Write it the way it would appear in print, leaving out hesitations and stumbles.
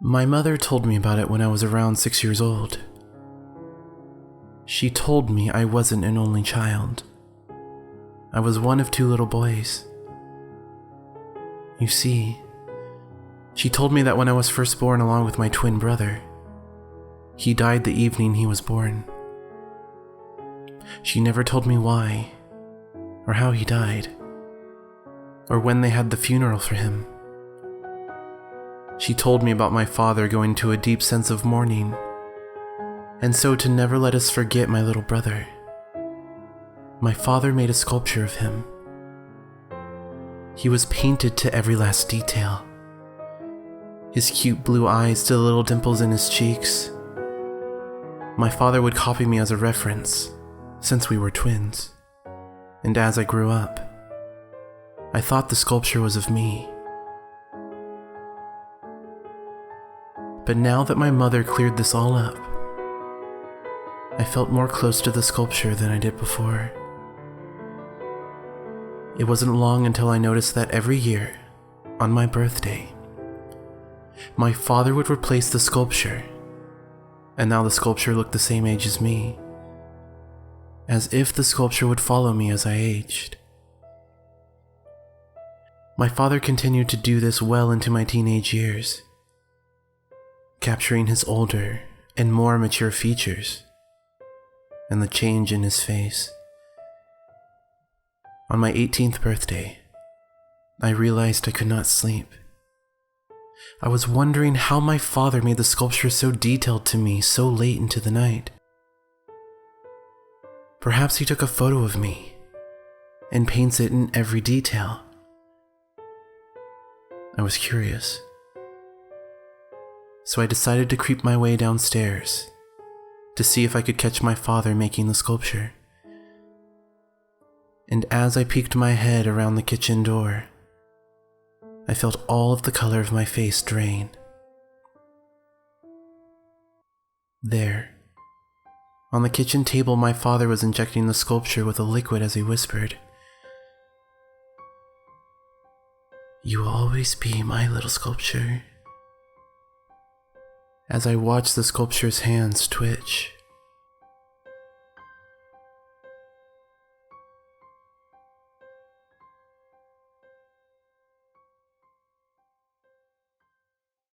My mother told me about it when I was around 6 years old. She told me I wasn't an only child. I was one of 2 little boys. You see, she told me that when I was first born along with my twin brother, he died the evening he was born. She never told me why, or how he died, or when they had the funeral for him. She told me about my father going to a deep sense of mourning, and so to never let us forget my little brother. My father made a sculpture of him. He was painted to every last detail. His cute blue eyes to the little dimples in his cheeks. My father would copy me as a reference, since we were twins. And as I grew up, I thought the sculpture was of me. But now that my mother cleared this all up, I felt more close to the sculpture than I did before. It wasn't long until I noticed that every year, on my birthday, my father would replace the sculpture, and now the sculpture looked the same age as me, as if the sculpture would follow me as I aged. My father continued to do this well into my teenage years, capturing his older and more mature features, and the change in his face. On my 18th birthday, I realized I could not sleep. I was wondering how my father made the sculpture so detailed to me so late into the night. Perhaps he took a photo of me and paints it in every detail. I was curious, so I decided to creep my way downstairs to see if I could catch my father making the sculpture. And as I peeked my head around the kitchen door, I felt all of the color of my face drain. There, on the kitchen table, my father was injecting the sculpture with a liquid as he whispered, "You will always be my little sculpture." As I watched the sculpture's hands twitch,